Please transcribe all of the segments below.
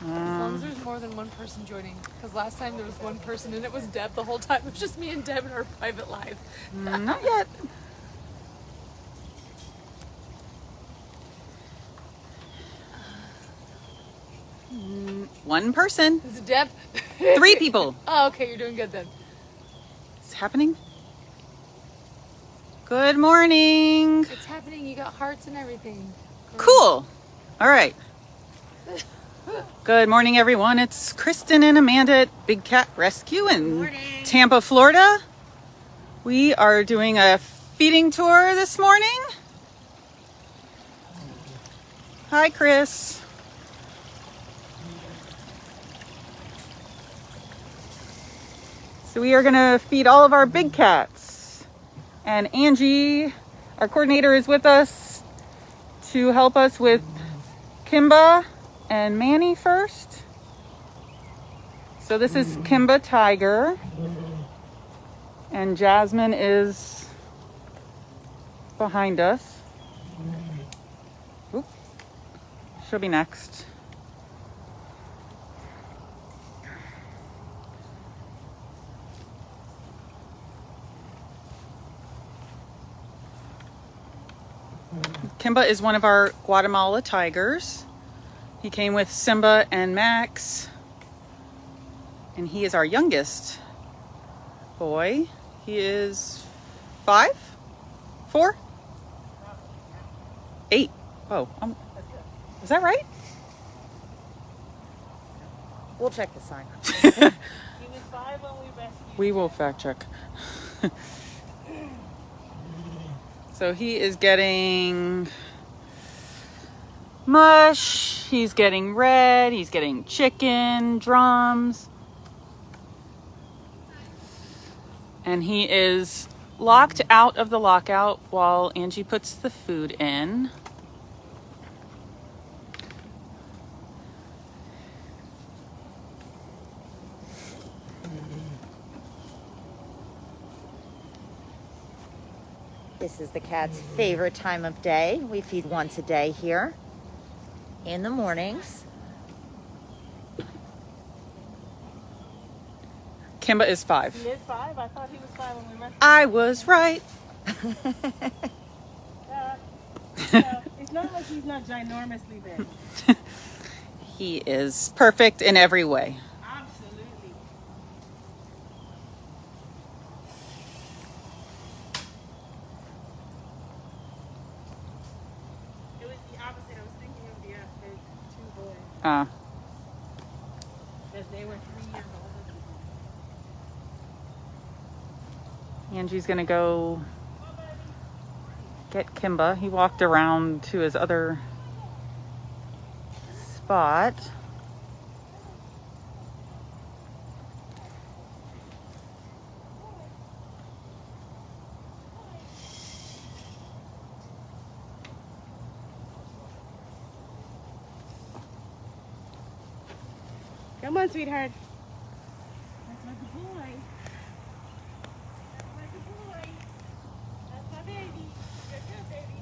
As long as there's more than one person joining. Because last time there was one person and it was Deb the whole time. It was just me and Deb in our private live. Not yet. One person. Is it Deb? 3 people. Oh, okay. You're doing good then. It's happening. Good morning. It's happening. You got hearts and everything. Cool. All right. Good morning, everyone. It's Kristen and Amanda at Big Cat Rescue in Tampa, Florida. We are doing a feeding tour this morning. Hi, Chris. So we are going to feed all of our big cats. And Angie, our coordinator, is with us to help us with Kimba and Manny first. So this is Kimba Tiger. And Jasmine is behind us. Oop. She'll be next. Kimba is one of our Guatemala tigers. He came with Simba and Max. And he is our youngest boy. He is 5? 4? 8. Oh, is that right? We'll check the sign. He was 5 when we rescued. We will fact check. So he is getting mush, he's getting red, he's getting chicken, drums. And he is locked out of the lockout while Angie puts the food in. This is the cat's favorite time of day. We feed once a day here in the mornings. Kimba is 5. He is 5? I thought he was 5 when we rescued. I was right. It's not like he's not ginormously big. He is perfect in every way. Absolutely. It was the opposite. I was thinking of the 2 boys. Because they were 3 years older than me. Angie's gonna go get Kimba. He walked around to his other spot. Come on, sweetheart. That's like a boy. That's like a boy. That's my baby. You're good, baby.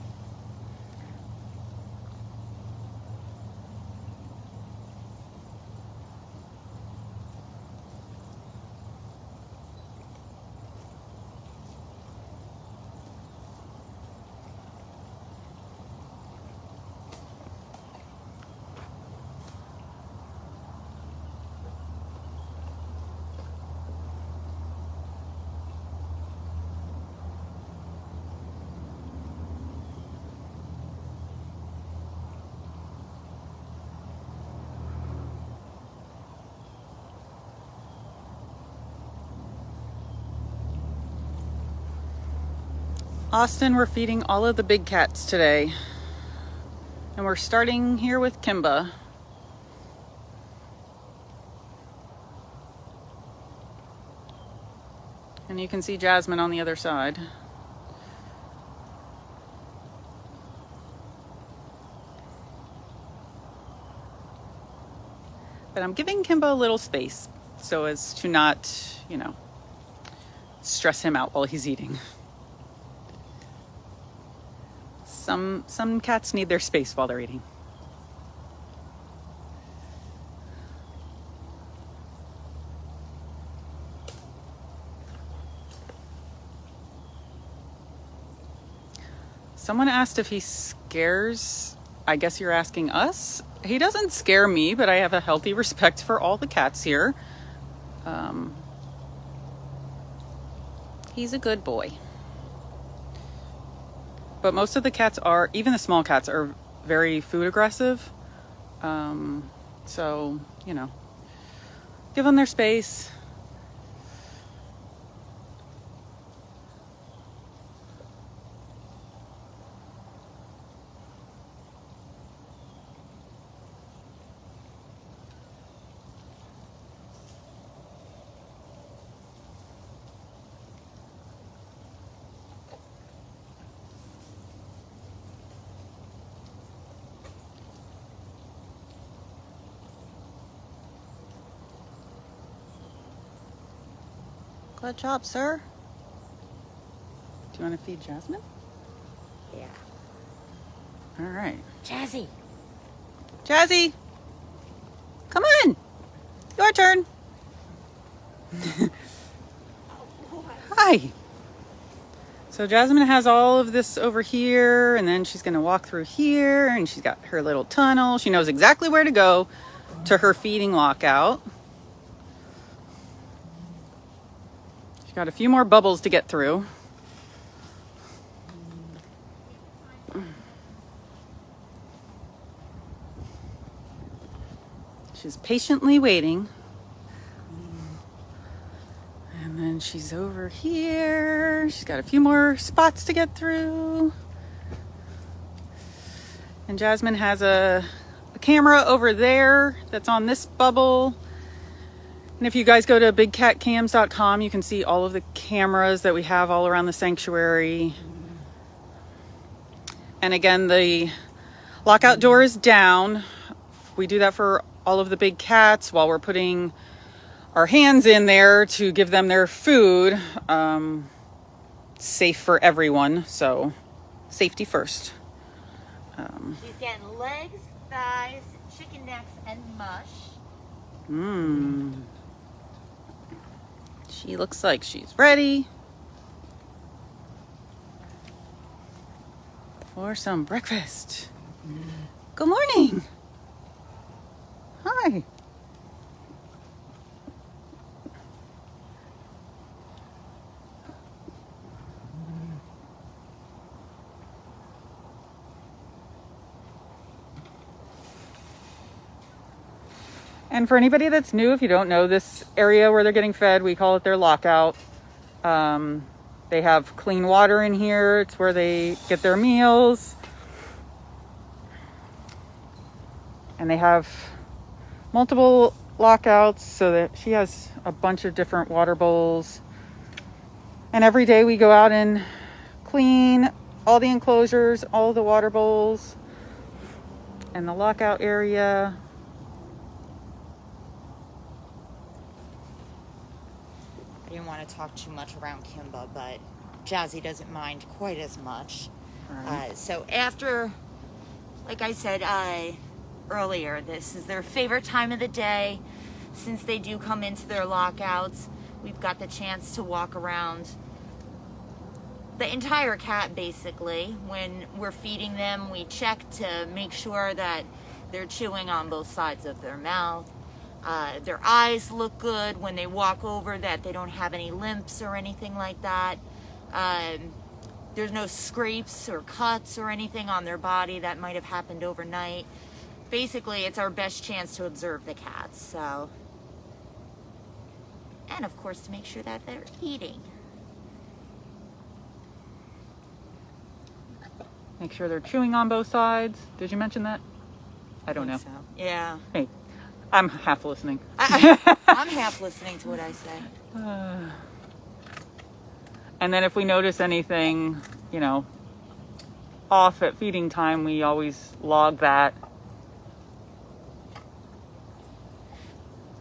Austin, we're feeding all of the big cats today. And we're starting here with Kimba. And you can see Jasmine on the other side. But I'm giving Kimba a little space so as to not, stress him out while he's eating. Some cats need their space while they're eating. Someone asked if he scares, I guess you're asking us? He doesn't scare me, but I have a healthy respect for all the cats here. He's a good boy. But most of the cats are, even the small cats, are very food aggressive. So, you know, give them their space. Good job, sir. Do you want to feed Jasmine? Yeah. All right. Jazzy. Jazzy, come on. Your turn. Hi. So Jasmine has all of this over here, and then she's going to walk through here, and she's got her little tunnel. She knows exactly where to go to her feeding lockout. She's got a few more bubbles to get through. She's patiently waiting. And then she's over here. She's got a few more spots to get through. And Jasmine has a camera over there that's on this bubble. And if you guys go to bigcatcams.com, you can see all of the cameras that we have all around the sanctuary. And again, the lockout door is down. We do that for all of the big cats while we're putting our hands in there to give them their food. Safe for everyone, so safety first. She's getting legs, thighs, chicken necks, and mush. She looks like she's ready for some breakfast. Good morning. Hi. And for anybody that's new, if you don't know this area where they're getting fed, we call it their lockout. They have clean water in here. It's where they get their meals. And they have multiple lockouts so that she has a bunch of different water bowls. And every day we go out and clean all the enclosures, all the water bowls, and the lockout area. I didn't want to talk too much around Kimba, but Jazzy doesn't mind quite as much. Right. So after, like I said earlier, this is their favorite time of the day. Since they do come into their lockouts, we've got the chance to walk around the entire cat basically. When we're feeding them, we check to make sure that they're chewing on both sides of their mouth. Their eyes look good when they walk over, that they don't have any limps or anything like that. There's no scrapes or cuts or anything on their body that might have happened overnight. Basically, it's our best chance to observe the cats. So, and of course to make sure that they're eating. Make sure they're chewing on both sides. Did you mention that? I don't know. So, yeah. Hey, I'm half listening. I'm half listening to what I say. And then if we notice anything, you know, off at feeding time, we always log that.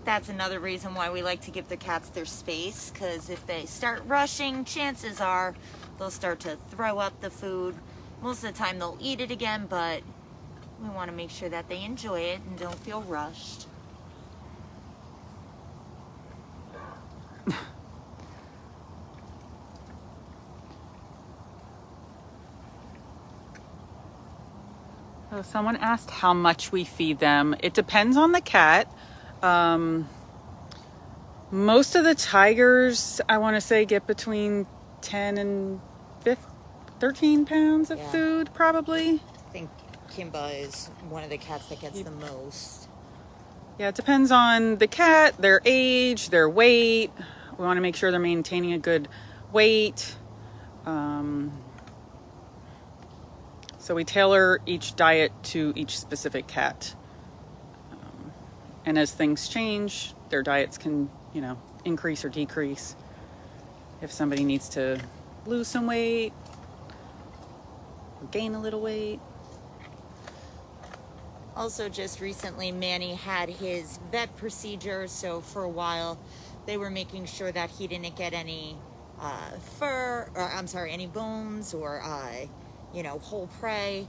That's another reason why we like to give the cats their space, because if they start rushing, chances are they'll start to throw up the food. Most of the time they'll eat it again, but we want to make sure that they enjoy it and don't feel rushed. So someone asked how much we feed them. It depends on the cat. Most of the tigers, I want to say, get between 10 and 13 pounds of food, probably. I think Kimba is one of the cats that gets the most. Yeah, it depends on the cat, their age, their weight. We want to make sure they're maintaining a good weight. So we tailor each diet to each specific cat. And as things change, their diets can, increase or decrease. If somebody needs to lose some weight, or gain a little weight. Also, just recently, Manny had his vet procedure, so for a while, they were making sure that he didn't get any any bones or, whole prey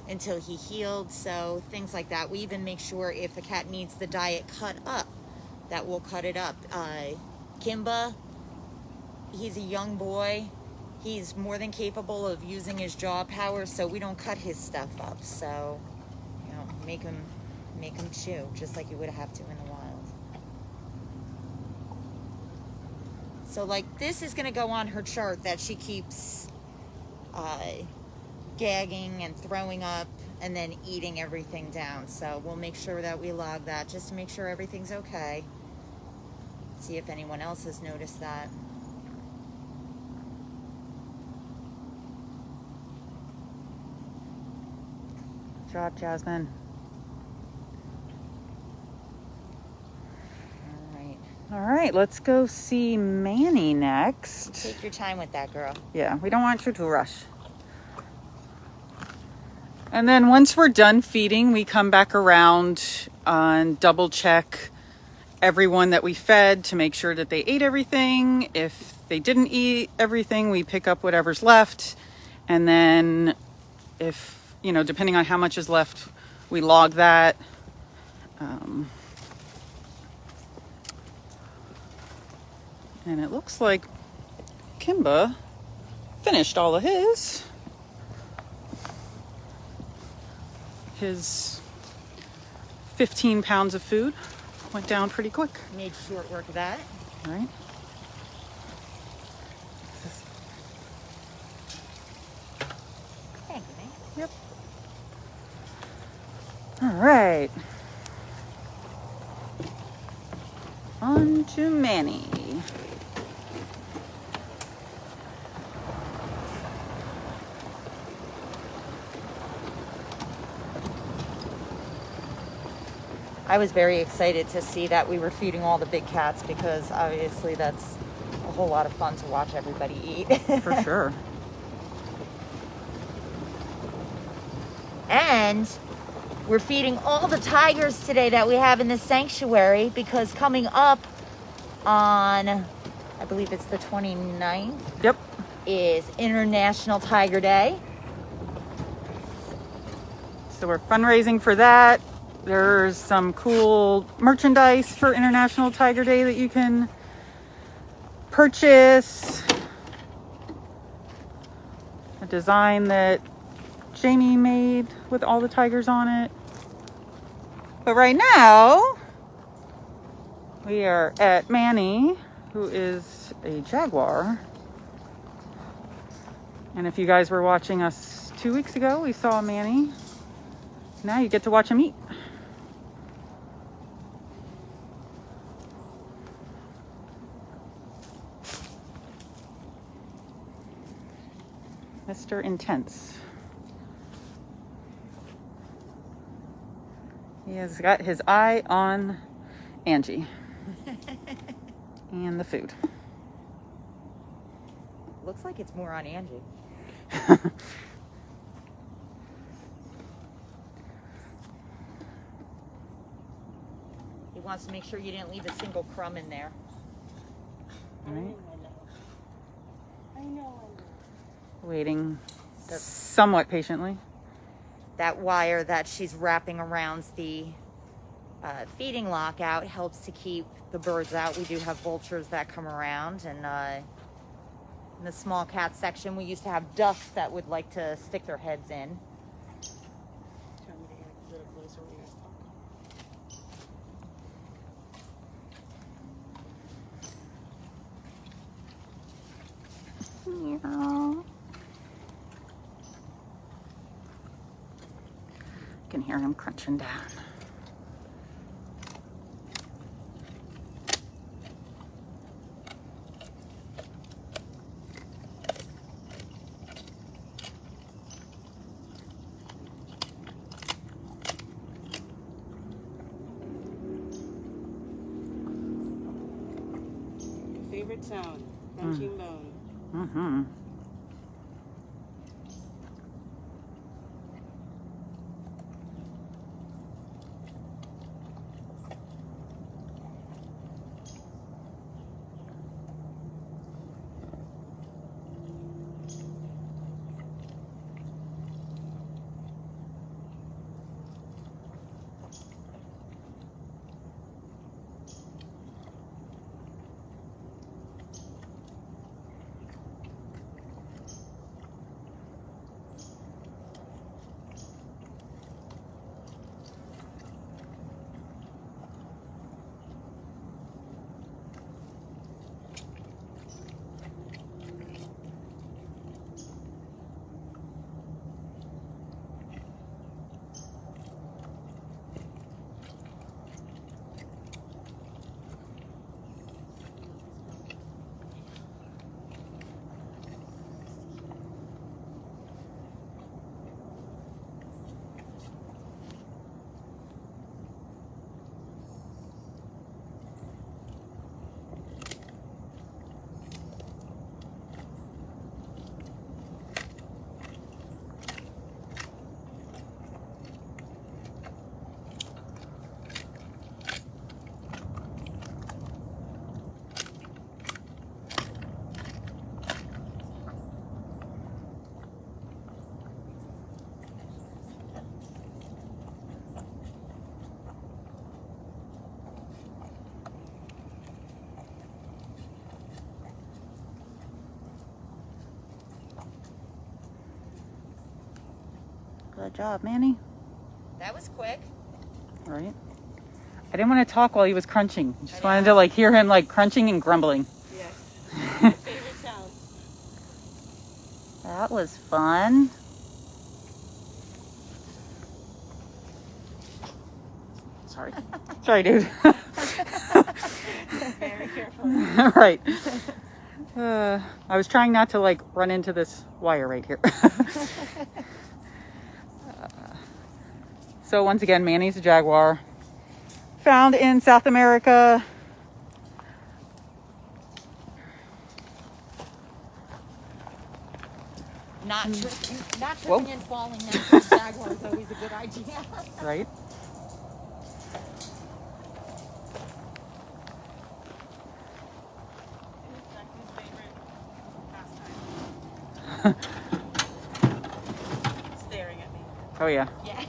until he healed. So things like that. We even make sure if the cat needs the diet cut up, that we'll cut it up. Kimba, he's a young boy. He's more than capable of using his jaw power, so we don't cut his stuff up. So, make him chew, just like you would have to in the wild. So, this is going to go on her chart that she keeps gagging and throwing up and then eating everything down. So we'll make sure that we log that just to make sure everything's okay. See if anyone else has noticed that. Good job, Jasmine. All right, let's go see Manny next. Take your time with that, girl. Yeah, we don't want you to rush. And then once we're done feeding, we come back around and double check everyone that we fed to make sure that they ate everything. If they didn't eat everything, we pick up whatever's left. And then if, depending on how much is left, we log that. And it looks like Kimba finished all of his. His 15 pounds of food went down pretty quick. Made short work of that. All right. Thank you, man. Yep. All right. On to Manny. I was very excited to see that we were feeding all the big cats because obviously that's a whole lot of fun to watch everybody eat. For sure. And we're feeding all the tigers today that we have in the sanctuary because coming up on, I believe it's the 29th. Yep. Is International Tiger Day. So we're fundraising for that. There's some cool merchandise for International Tiger Day that you can purchase. A design that Jamie made with all the tigers on it. But right now, we are at Manny, who is a jaguar. And if you guys were watching us 2 weeks ago, we saw Manny. Now you get to watch him eat. Mr. Intense. He has got his eye on Angie and the food. Looks like it's more on Angie. He wants to make sure you didn't leave a single crumb in there. All right. I know. Waiting somewhat patiently. That wire that she's wrapping around the feeding lockout helps to keep the birds out. We do have vultures that come around, and in the small cat section we used to have ducks that would like to stick their heads in. Do get up closer when you guys talk. Meow. I can hear him crunching down. Favorite sound? Crunching bone. Mm-hmm. Good job, Manny. That was quick. Right? I didn't want to talk while he was crunching. I just wanted to like hear him like crunching and grumbling. Yes. Favorite sound? That was fun. Sorry. Sorry, dude. Very careful. Right. I was trying not to like run into this wire right here. So once again, Manny's a jaguar. Found in South America. Not tripping and falling next to the jaguar is always a good idea. Right? Staring at me. Oh yeah. Yeah.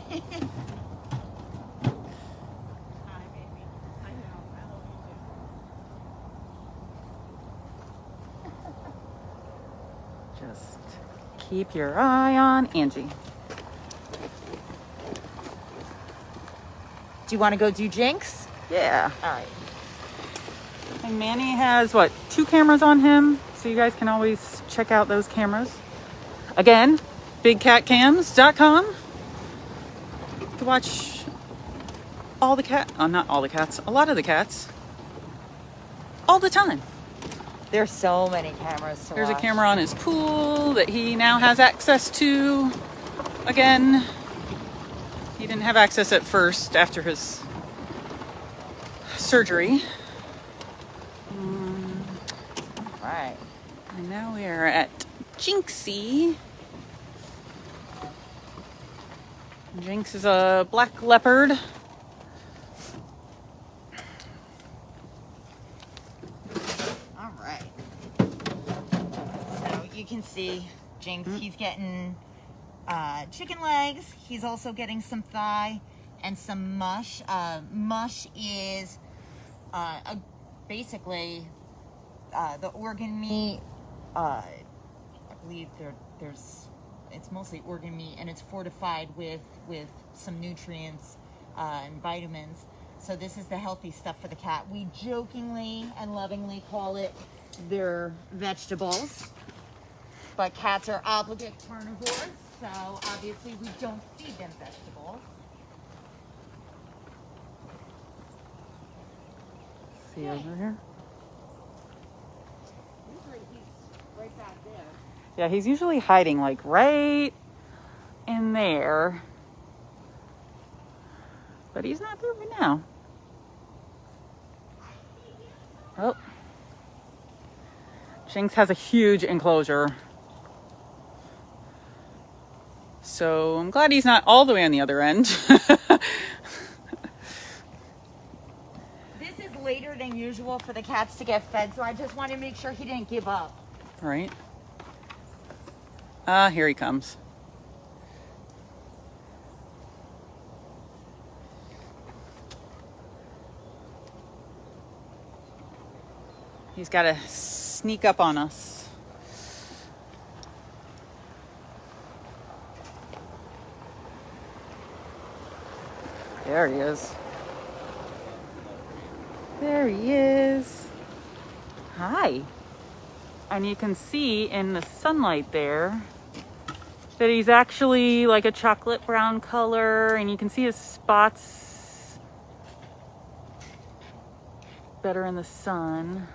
Hi, baby. I know. I love you too. Just keep your eye on Angie. Do you want to go do Jinx? Yeah. All right. And Manny has, what, 2 cameras on him? So you guys can always check out those cameras. Again, bigcatcams.com to watch all the not all the cats, a lot of the cats, all the time. There's so many cameras to There's watch. a camera on his pool that he now has access to again. He didn't have access at first after his surgery. Right. And now we are at Jinxie. Jinx is a black leopard. All right. So you can see Jinx, he's getting chicken legs. He's also getting some thigh and some mush. Mush is basically the organ meat. I believe there's it's mostly organ meat, and it's fortified with some nutrients and vitamins. So this is the healthy stuff for the cat. We jokingly and lovingly call it their vegetables, but cats are obligate carnivores, so obviously we don't feed them vegetables. See over here? Usually he's right back there. Yeah, he's usually hiding like right in there. But he's not there right now. Oh. Jinx has a huge enclosure. So I'm glad he's not all the way on the other end. This is later than usual for the cats to get fed, so I just wanted to make sure he didn't give up. Right. Ah, here he comes. He's got to sneak up on us. There he is. There he is. Hi. And you can see in the sunlight there that he's actually like a chocolate brown color, and you can see his spots better in the sun.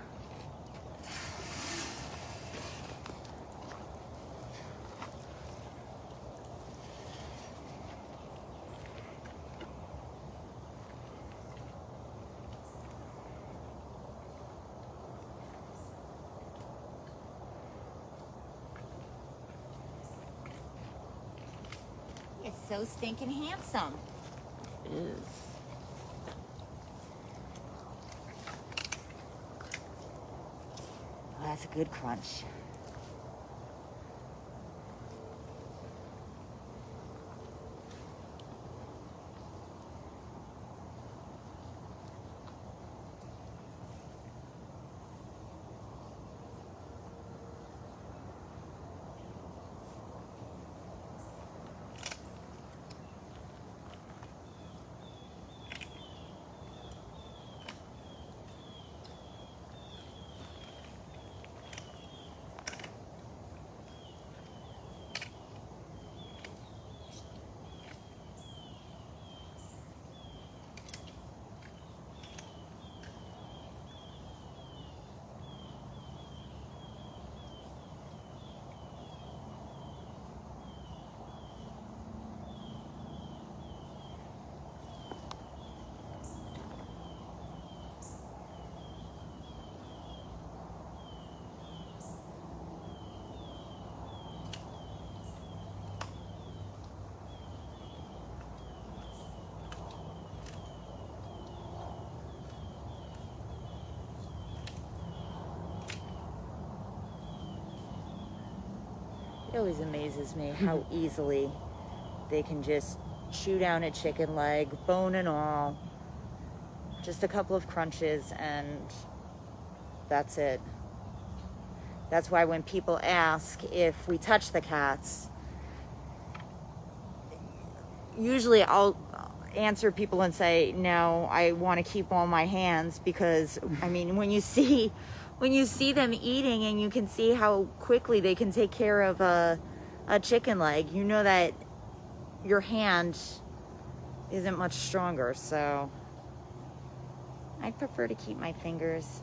He's so stinking handsome. Is. Oh, that's a good crunch. It always amazes me how easily they can just chew down a chicken leg, bone and all. Just a couple of crunches and that's it. That's why when people ask if we touch the cats, usually I'll answer people and say, no, I want to keep all my hands, because I mean, when you see them eating and you can see how quickly they can take care of a chicken leg, you know that your hand isn't much stronger. So I prefer to keep my fingers.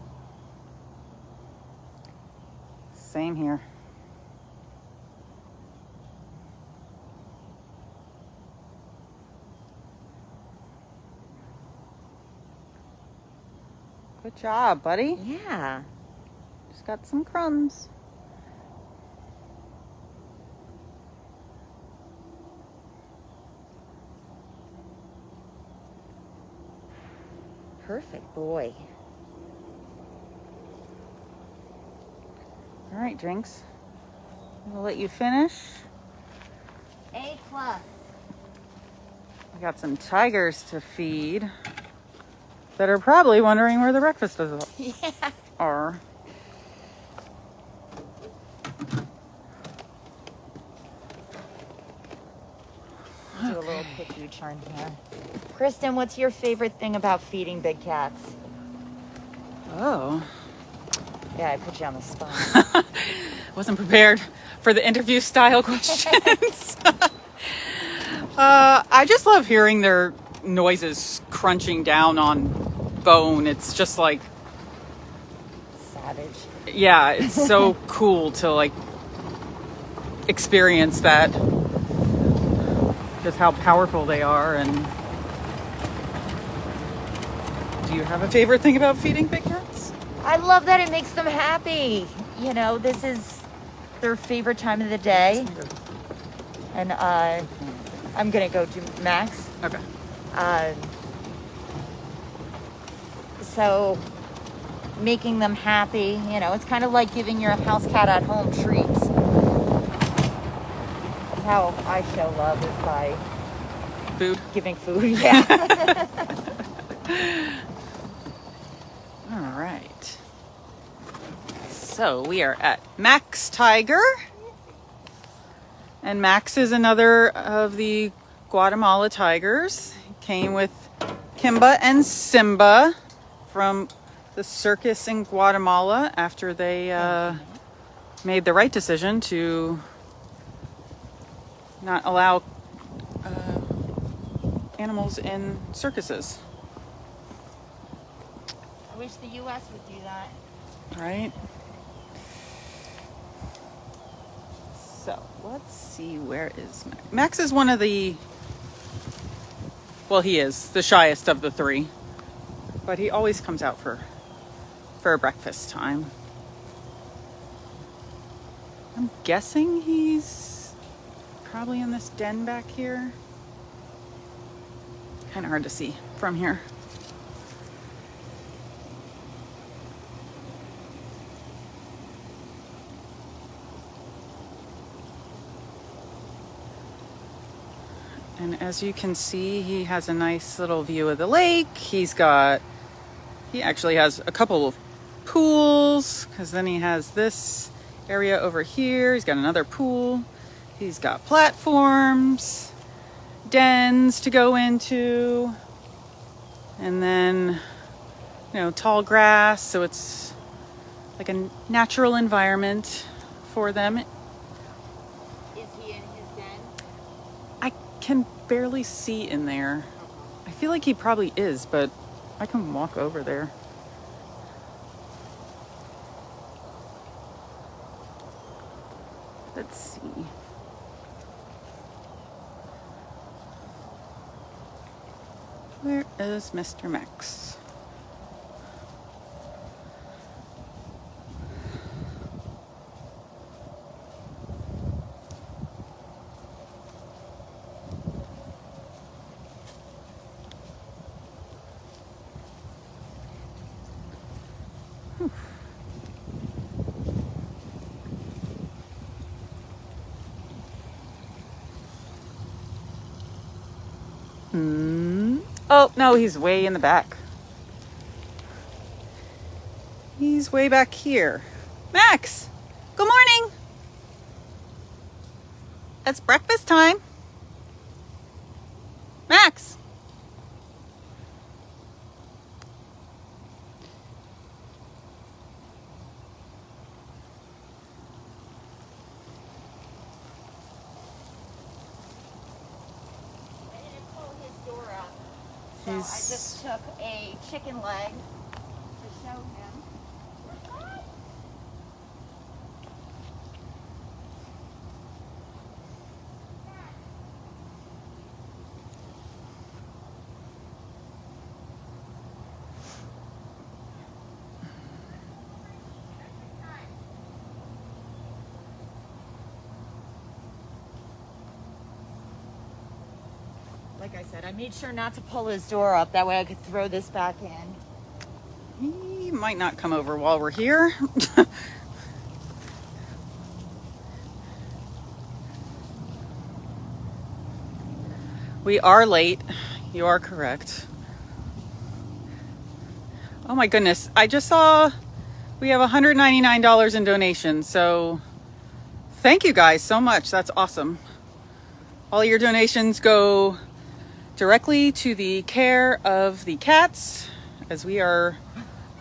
Same here. Good job, buddy. Yeah. Just got some crumbs. Perfect boy. All right, Jinx. We'll let you finish. A+. We got some tigers to feed that are probably wondering where the breakfast is. Yeah. Are. little quick U-turn here. Kristen, what's your favorite thing about feeding big cats? Oh. Yeah, I put you on the spot. Wasn't prepared for the interview style questions. I just love hearing their noises crunching down on bone. It's just like, Savage. yeah, it's so cool to like experience that. Just how powerful they are. And do you have a favorite thing about feeding big cats? I love that it makes them happy. You know, this is their favorite time of the day. And I'm gonna go to Max. Okay. So making them happy, you know, it's kind of like giving your house cat at home treats. That's how I show love, is by Food. giving food. Yeah. All right. So we are at Max Tiger. And Max is another of the Guatemala tigers. He came with Kimba and Simba from the circus in Guatemala after they made the right decision to not allow animals in circuses. I wish the U.S. would do that. Right? So let's see, where is Max? Max is one of the, well, he is the shyest of the three, but he always comes out for breakfast time. I'm guessing he's probably in this den back here. Kind of hard to see from here. And as you can see, he has a nice little view of the lake. He actually has a couple of pools, because then he has this area over here. He's got another pool. He's got platforms, dens to go into, and then, you know, tall grass. So it's like a natural environment for them. Is he in his den? I can barely see in there. I feel like he probably is, but I can walk over there. Let's see. Where is Mr. Max? Oh, no, he's way in the back. He's way back here. Max, good morning. It's breakfast time. Max. I just took a chicken leg to show him. Like I said, I made sure not to pull his door up. That way I could throw this back in. He might not come over while we're here. We are late. You are correct. Oh my goodness. I just saw we have $199 in donations. So thank you guys so much. That's awesome. All your donations go directly to the care of the cats, as we are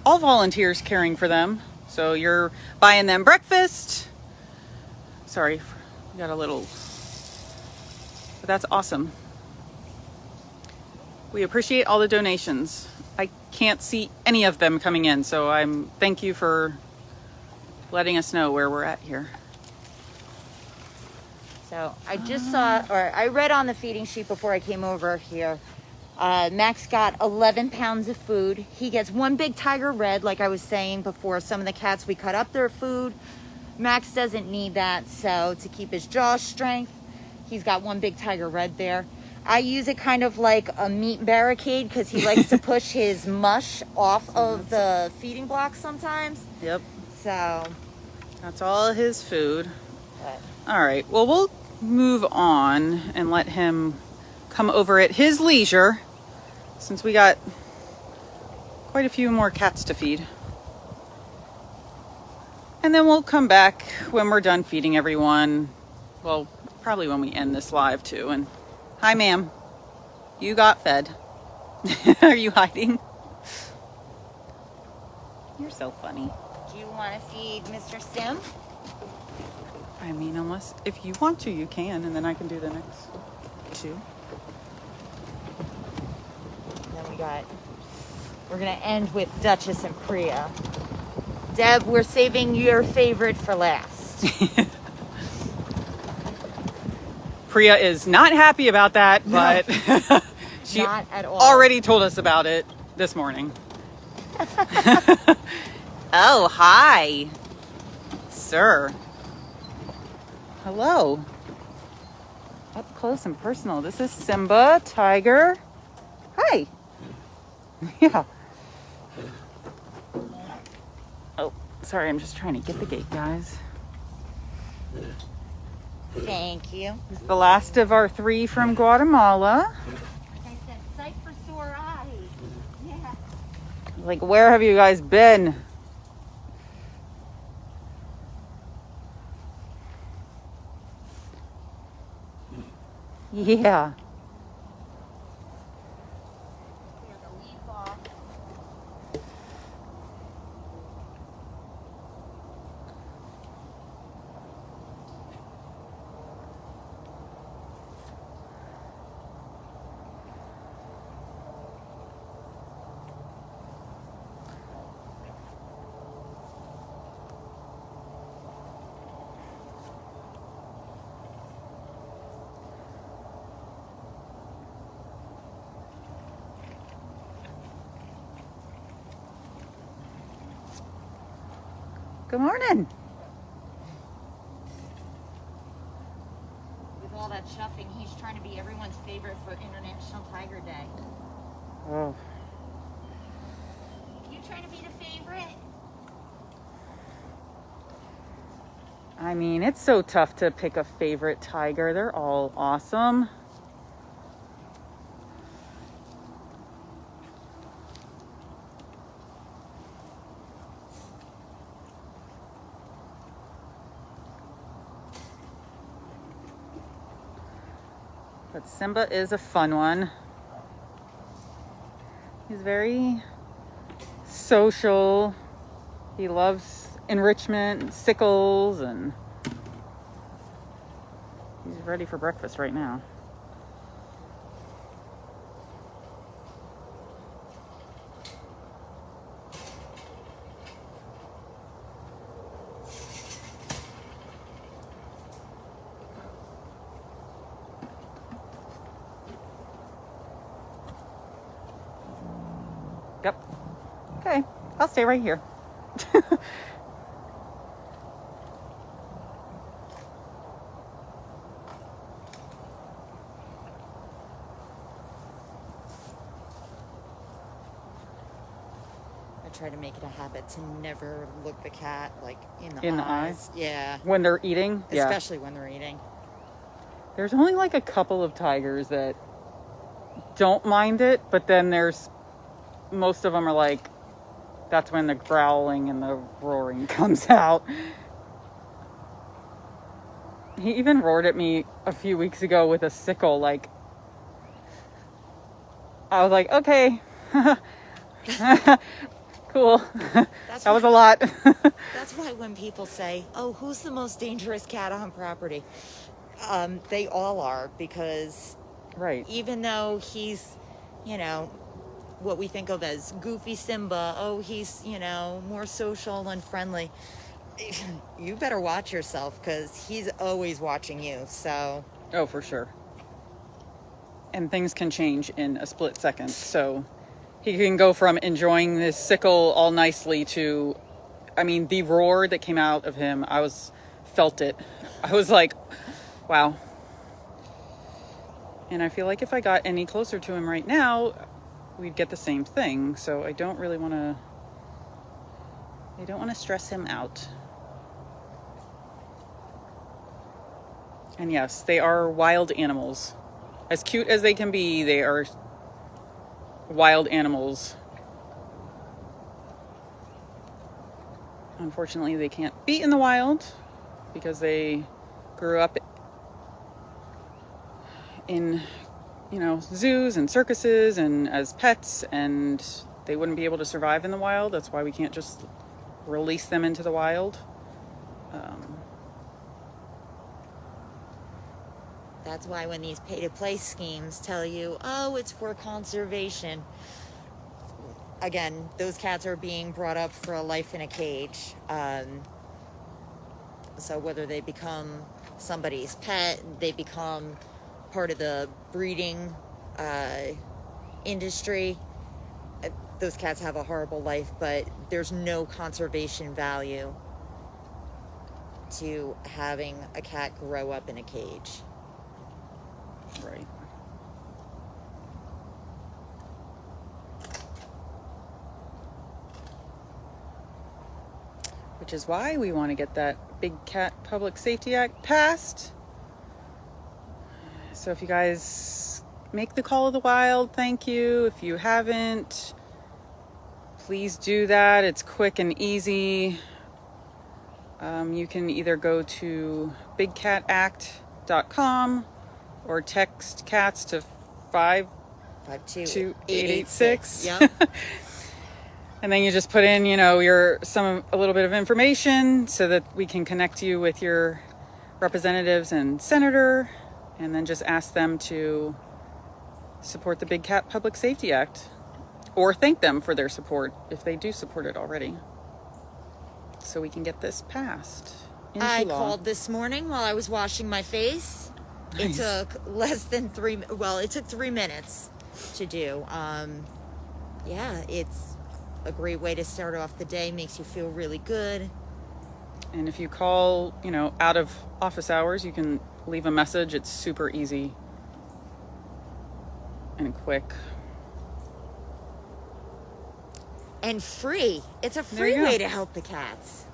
all volunteers caring for them. So you're buying them breakfast. Sorry, we got a little, but that's awesome. We appreciate all the donations. I can't see any of them coming in, so thank you for letting us know where we're at here. So I just saw, or I read on the feeding sheet before I came over here, Max got 11 pounds of food. He gets one big Tiger Red, like I was saying before. Some of the cats, we cut up their food. Max doesn't need that, so to keep his jaw strength, he's got one big Tiger Red there. I use it kind of like a meat barricade because he likes to push his mush off of the feeding block sometimes. Yep. So that's all his food. but All right, well, we'll move on and let him come over at his leisure, since we got quite a few more cats to feed. And then we'll come back when we're done feeding everyone. Well, probably when we end this live too. And hi, ma'am. You got fed. Are you hiding? You're so funny. do you want to feed Mr. Sim? I mean, unless, if you want to, you can, and then I can do the next two. Then we're gonna end with Duchess and Priya. Deb, we're saving your favorite for last. Priya is not happy about that, but she Not at all. already told us about it this morning. Oh, hi, sir. Hello. Up close and personal. This is Simba, Tiger. Hi. Yeah. Oh, sorry, I'm just trying to get the gate, guys. Thank you. This is the last of our 3 from Guatemala. Like I said, sight for sore eyes. Yeah. Like, where have you guys been? Yeah. We have to leave off. Good morning. With all that shuffling, he's trying to be everyone's favorite for International Tiger Day. Oh. You trying to be the favorite? I mean, it's so tough to pick a favorite tiger. They're all awesome. But Simba is a fun one. He's very social. He loves enrichment and sickles, and he's ready for breakfast right now. Yep. Okay, I'll stay right here. I try to make it a habit to never look the cat like in the In the eyes. eyes? Yeah. When they're eating, yeah. Especially when they're eating. There's only like a couple of tigers that don't mind it, but then there's most of them are like, that's when the growling and the roaring comes out. He even roared at me a few weeks ago with a sickle, like, I was like, okay. Cool. That's That was a lot. That's why when people say, oh, who's the most dangerous cat on property? They all are, because Right. even though he's, you know, what we think of as goofy Simba, oh, he's, you know, more social and friendly. You better watch yourself, because he's always watching you. So, Oh, for sure. And things can change in a split second. So he can go from enjoying this sickle all nicely to, I mean, the roar that came out of him, felt it. I was like, wow. And I feel like if I got any closer to him right now, we'd get the same thing. So I don't want to stress him out. And yes, they are wild animals. As cute as they can be, they are wild animals. Unfortunately, they can't be in the wild because they grew up in, you know, zoos and circuses and as pets, and they wouldn't be able to survive in the wild. That's why we can't just release them into the wild. that's why when these pay-to-play schemes tell you, oh, it's for conservation, again, those cats are being brought up for a life in a cage. So whether they become somebody's pet, they become part of the breeding industry, those cats have a horrible life, but there's no conservation value to having a cat grow up in a cage. Right. Which is why we want to get that Big Cat Public Safety Act passed. So if you guys make the call of the wild, thank you. If you haven't, please do that. It's quick and easy. You can either go to bigcatact.com or text cats to 52886. Yep. And then you just put in, you know, a little bit of information so that we can connect you with your representatives and senator, and then just ask them to support the Big Cat Public Safety Act, or thank them for their support if they do support it already, so we can get this passed into I law. called this morning while I was washing my face. Nice. It took it took 3 minutes to do. Yeah, it's a great way to start off the day, makes you feel really good. And if you call, you know, out of office hours, you can leave a message. It's super easy and quick. And free. It's a There free you go. way to help the cats.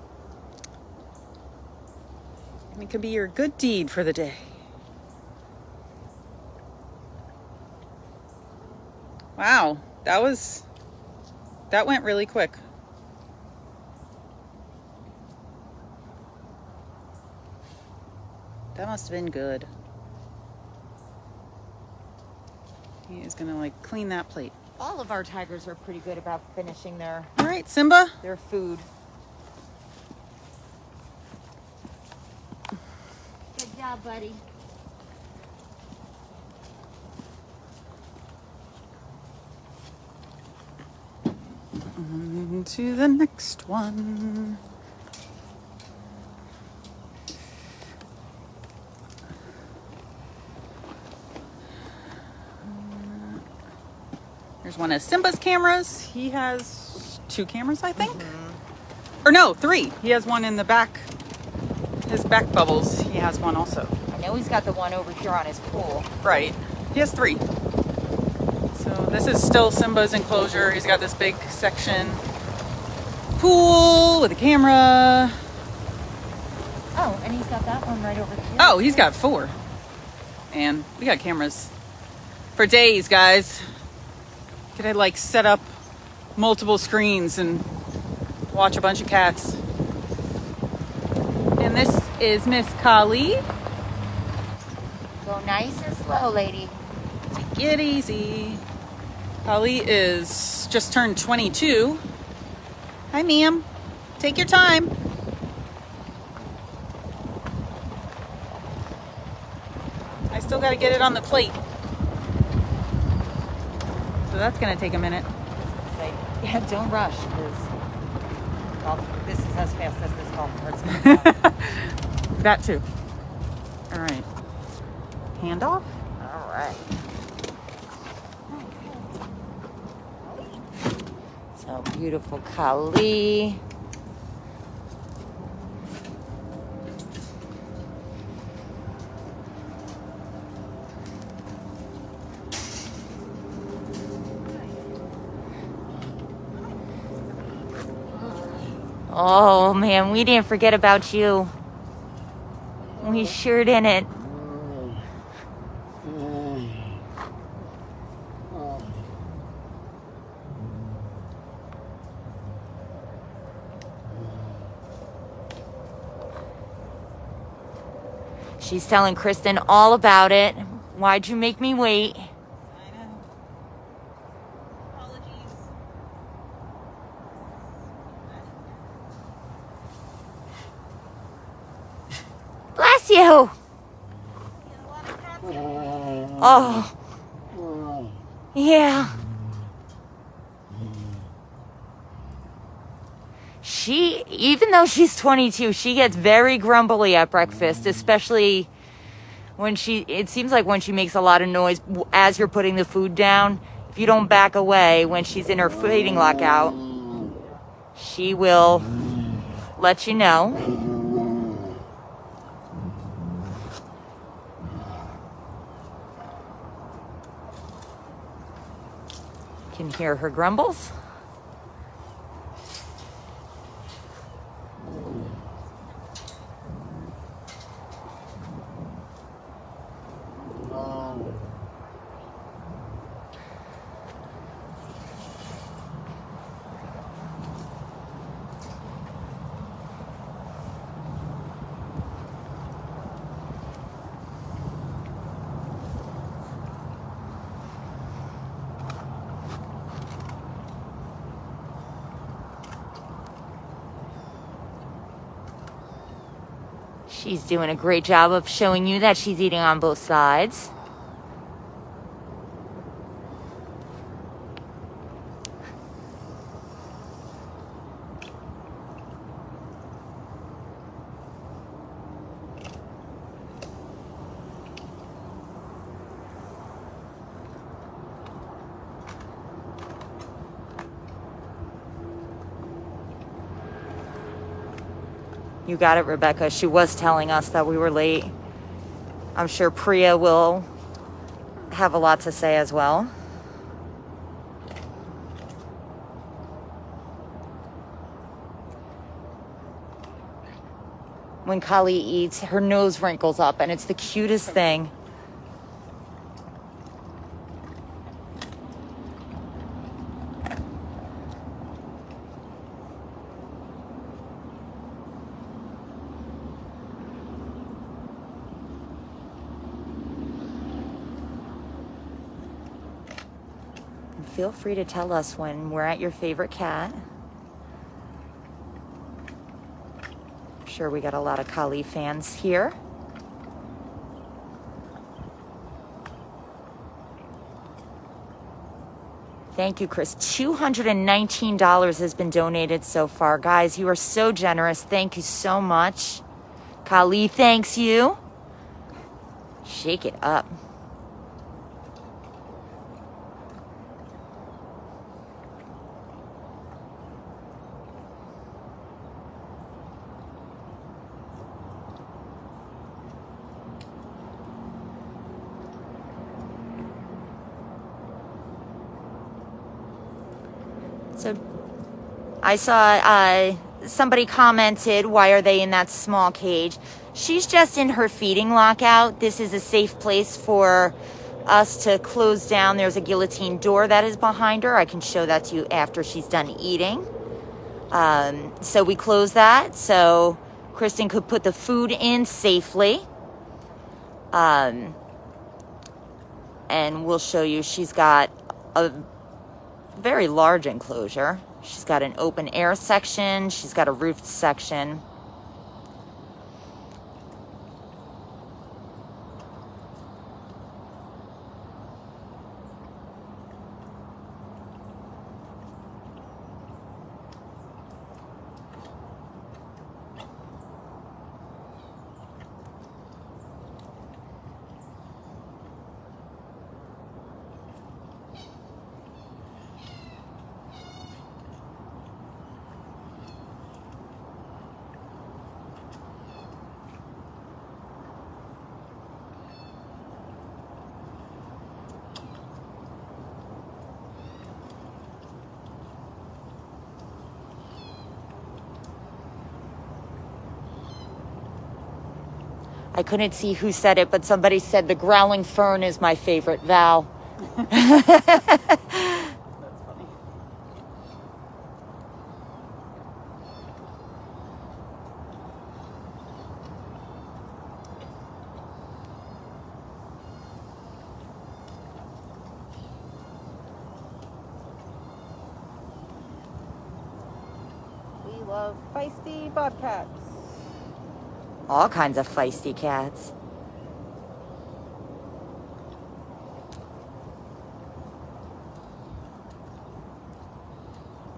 And it could be your good deed for the day. Wow, that went really quick. That must have been good. He is gonna clean that plate. All of our tigers are pretty good about finishing their All right, Simba. food. Good job, buddy. On to the next one. Here's one of Simba's cameras. He has 2 cameras, I think. Or no, 3. He has one in the back. His back bubbles. He has one also. I know he's got the one over here on his pool. Right. He has 3. So this is still Simba's enclosure. He's got this big section. Pool with a camera. Oh, and he's got that one right over here. Oh, he's got 4. And we got cameras for days, guys. Could I set up multiple screens and watch a bunch of cats. And this is Miss Kali. Go nice and slow, lady. Take it easy. Kali is just turned 22. Hi, ma'am. Take your time. I still got to get it on the plate. So that's going to take a minute. Yeah, don't rush, because this is as fast as this golf cart's going to go. That too. All right. Handoff? All right. So beautiful, Kali. Oh man, we didn't forget about you. We sure didn't. She's telling Kristen all about it. Why'd you make me wait? I know. Apologies. Bless you. Oh. Yeah. Even though she's 22, she gets very grumbly at breakfast, especially when it seems like when she makes a lot of noise as you're putting the food down. If you don't back away when she's in her feeding lockout, she will let you know. Can hear her grumbles. She's doing a great job of showing you that she's eating on both sides. You got it, Rebecca. She was telling us that we were late. I'm sure Priya will have a lot to say as well. When Kali eats, her nose wrinkles up, and it's the cutest thing. Feel free to tell us when we're at your favorite cat. I'm sure we got a lot of Kali fans here. Thank you, Chris. $219 has been donated so far. Guys, you are so generous. Thank you so much. Kali thanks you. Shake it up. So I saw somebody commented, why are they in that small cage? She's just in her feeding lockout. This is a safe place for us to close down. There's a guillotine door that is behind her. I can show that to you after she's done eating. So we close that so Kristen could put the food in safely. And we'll show you she's got a very large enclosure. She's got an open air section. She's got a roofed section. I couldn't see who said it, but somebody said the growling fern is my favorite vowel. That's funny. We love feisty bobcats. All kinds of feisty cats.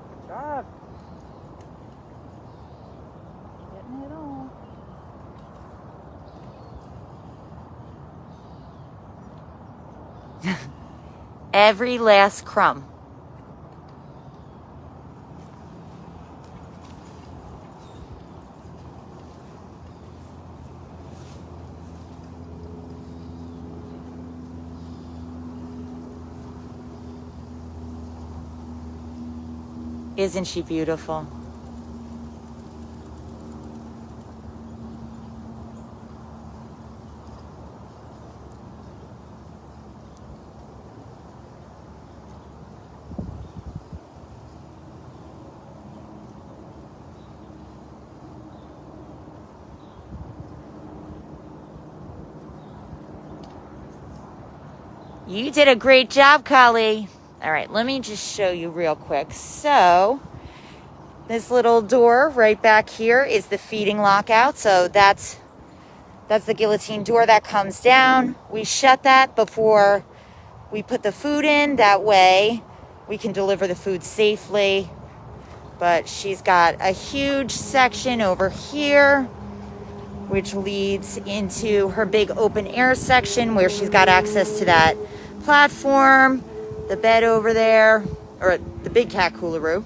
Good job. Getting it all. Every last crumb. Isn't she beautiful? You did a great job, Kali. All right, let me just show you real quick. So this little door right back here is the feeding lockout. So that's the guillotine door that comes down. We shut that before we put the food in. That way we can deliver the food safely. But she's got a huge section over here, which leads into her big open air section where she's got access to that platform, the bed over there, or the big cat coolaroo.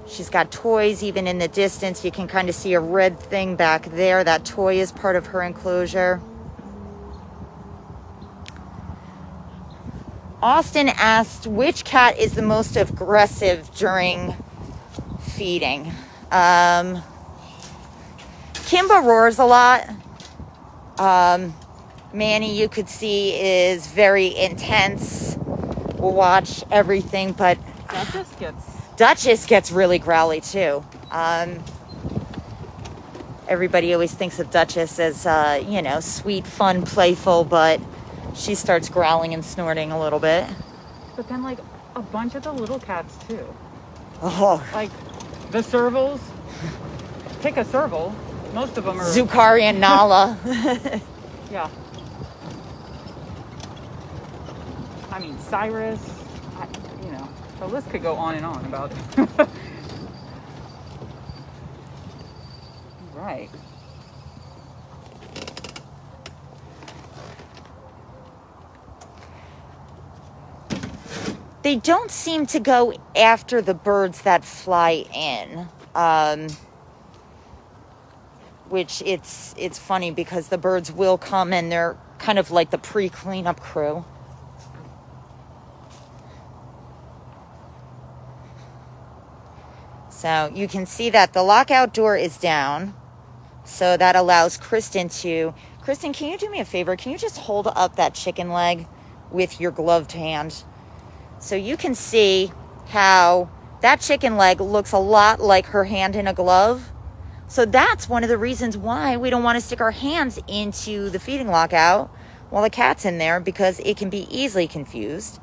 She's got toys even in the distance. You can kind of see a red thing back there. That toy is part of her enclosure. Austin asked which cat is the most aggressive during feeding. Kimba roars a lot. Manny, you could see, is very intense. Will watch everything, but Duchess gets really growly too. Everybody always thinks of Duchess as, sweet, fun, playful, but she starts growling and snorting a little bit. But then, like, a bunch of the little cats too. Oh, Like the servals. Pick a serval. Most of them are Zukari and Nala. Yeah. I mean, Cyrus. The list could go on and on about it. Right. They don't seem to go after the birds that fly in. Which it's funny because the birds will come and they're kind of like the pre-cleanup crew. So you can see that the lockout door is down. So that allows Kristen, can you do me a favor? Can you just hold up that chicken leg with your gloved hand? So you can see how that chicken leg looks a lot like her hand in a glove. So that's one of the reasons why we don't want to stick our hands into the feeding lockout while the cat's in there, because it can be easily confused.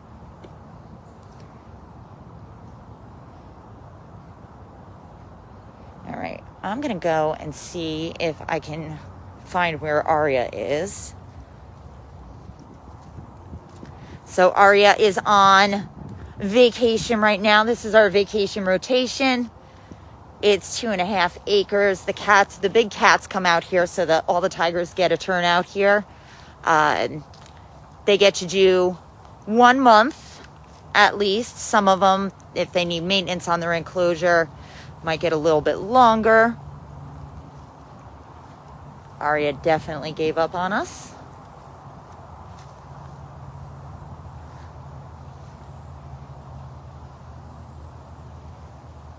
I'm going to go and see if I can find where Arya is. So Arya is on vacation right now. This is our vacation rotation. It's 2.5 acres. The big cats come out here so that all the tigers get a turn out here. They get to do 1 month at least. Some of them, if they need maintenance on their enclosure, might get a little bit longer. Arya definitely gave up on us.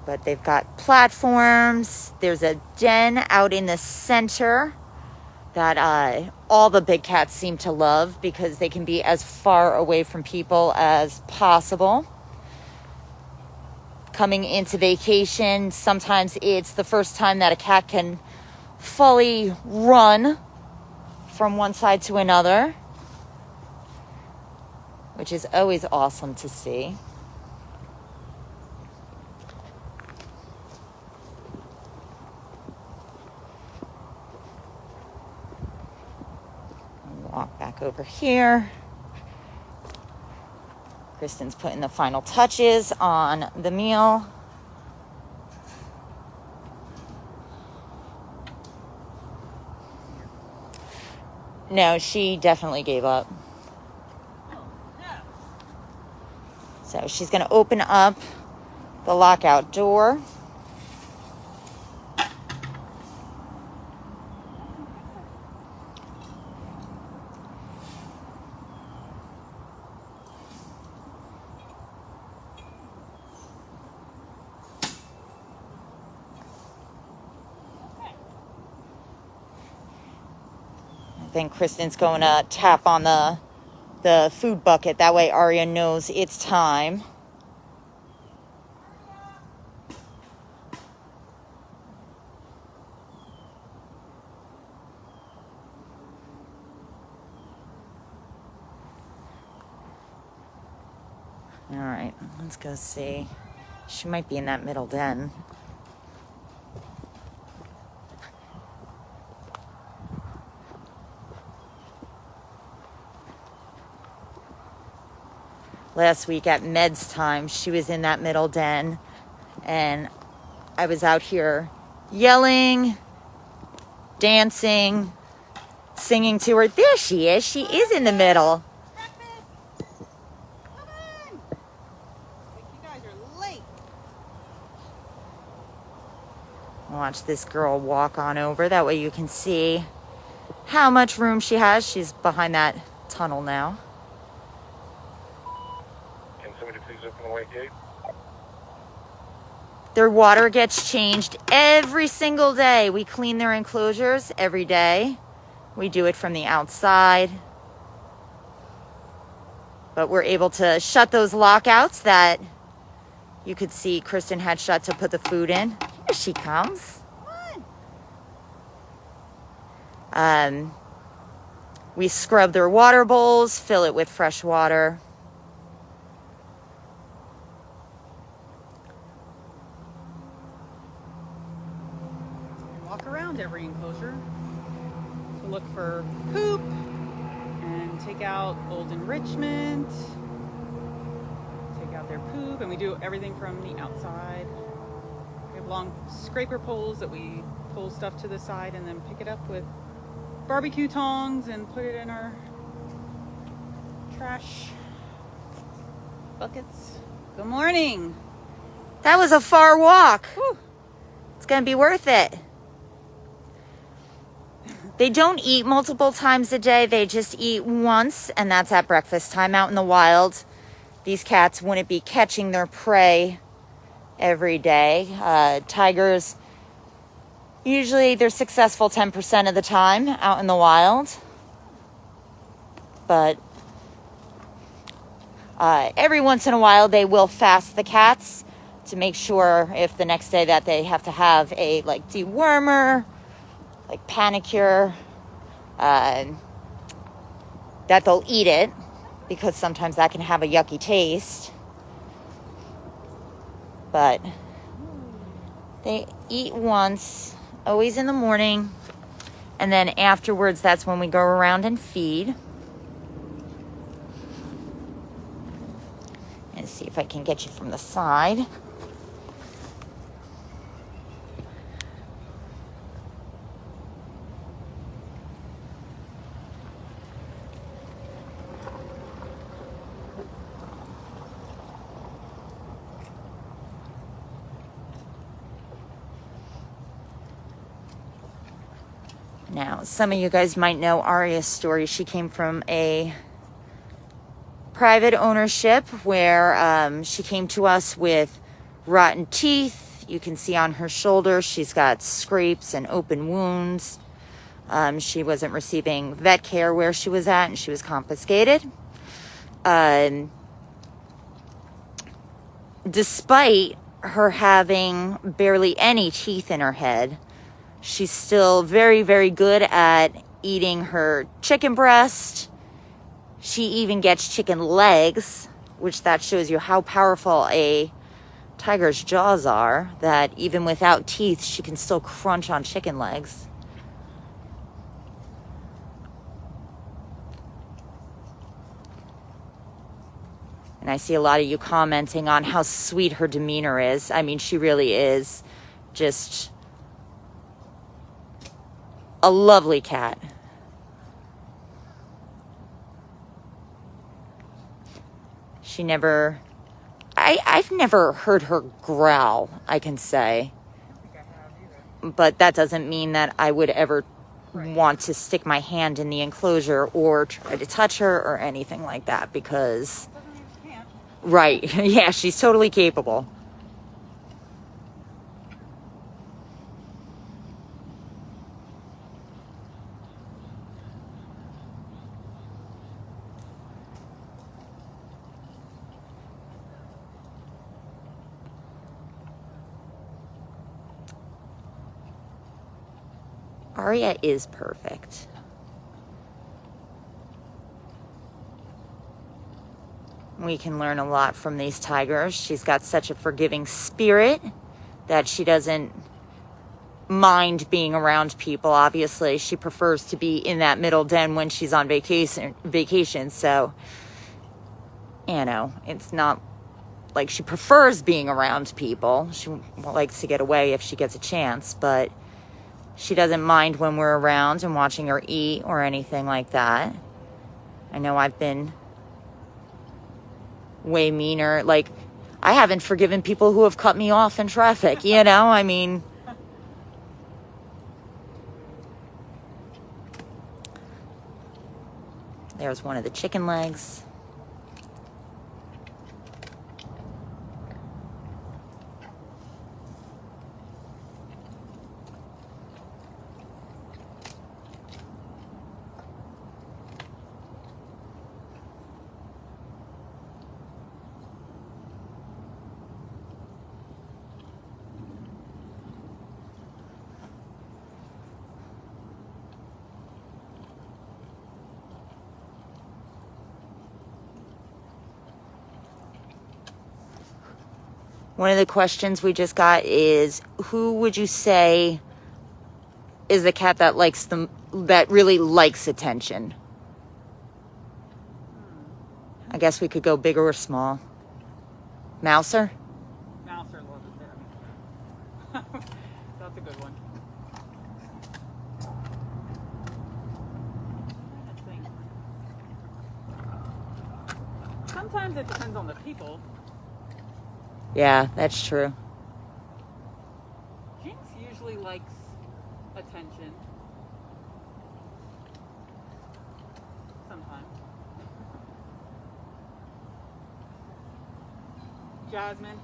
But they've got platforms. There's a den out in the center that all the big cats seem to love because they can be as far away from people as possible. Coming into vacation, sometimes it's the first time that a cat can fully run from one side to another, which is always awesome to see. Walk back over here. Kristen's putting the final touches on the meal. No, she definitely gave up. So she's going to open up the lockout door. Then Kristen's going to tap on the food bucket. That way Arya knows it's time. All right, let's go see. She might be in that middle den. Last week at Med's time, she was in that middle den, and I was out here yelling, dancing, singing to her. There she is. She is in the middle. Breakfast! Come on! You guys are late. Watch this girl walk on over. That way you can see how much room she has. She's behind that tunnel now. Their water gets changed every single day. We clean their enclosures every day. We do it from the outside. But we're able to shut those lockouts that you could see Kristen had shut to put the food in. Here she comes. Come on. We scrub their water bowls, fill it with fresh water. Walk around every enclosure to look for poop and take out old enrichment, take out their poop, and we do everything from the outside. We have long scraper poles that we pull stuff to the side and then pick it up with barbecue tongs and put it in our trash buckets. Good morning. That was a far walk. Whew. It's gonna be worth it. They don't eat multiple times a day. They just eat once, and that's at breakfast time out in the wild. These cats wouldn't be catching their prey every day. Tigers, usually they're successful 10% of the time out in the wild. But every once in a while, they will fast the cats to make sure if the next day that they have to have a dewormer, like panicure, that they'll eat it, because sometimes that can have a yucky taste. But they eat once Always in the morning. And then afterwards, that's when we go around and feed. Let's see if I can get you from the side. Now, some of you guys might know Arya's story. She came from a private ownership where she came to us with rotten teeth. You can see on her shoulder she's got scrapes and open wounds. She wasn't receiving vet care where she was at, and she was confiscated. Despite her having barely any teeth in her head, she's still very, very good at eating her chicken breast. She even gets chicken legs, which that shows you how powerful a tiger's jaws are, that even without teeth, she can still crunch on chicken legs. And I see a lot of you commenting on how sweet her demeanor is. I mean, she really is just a lovely cat. She never... I've never heard her growl, I can say. But that doesn't mean that I would ever want to stick my hand in the enclosure or try to touch her or anything like that, because... Right. Yeah, she's totally capable. Arya is perfect. We can learn a lot from these tigers. She's got such a forgiving spirit that she doesn't mind being around people. Obviously, she prefers to be in that middle den when she's on vacation. So, you know, it's not like she prefers being around people. She likes to get away if she gets a chance, but she doesn't mind when we're around and watching her eat or anything like that. I know I've been way meaner. Like, I haven't forgiven people who have cut me off in traffic, you know? I mean... There's one of the chicken legs. One of the questions we just got is, who would you say is the cat that that really likes attention? I guess we could go big or small. Mouser? Mouser loves it. That's a good one. Sometimes it depends on the people. Yeah, that's true. Jinx usually likes attention. Sometimes. Jasmine.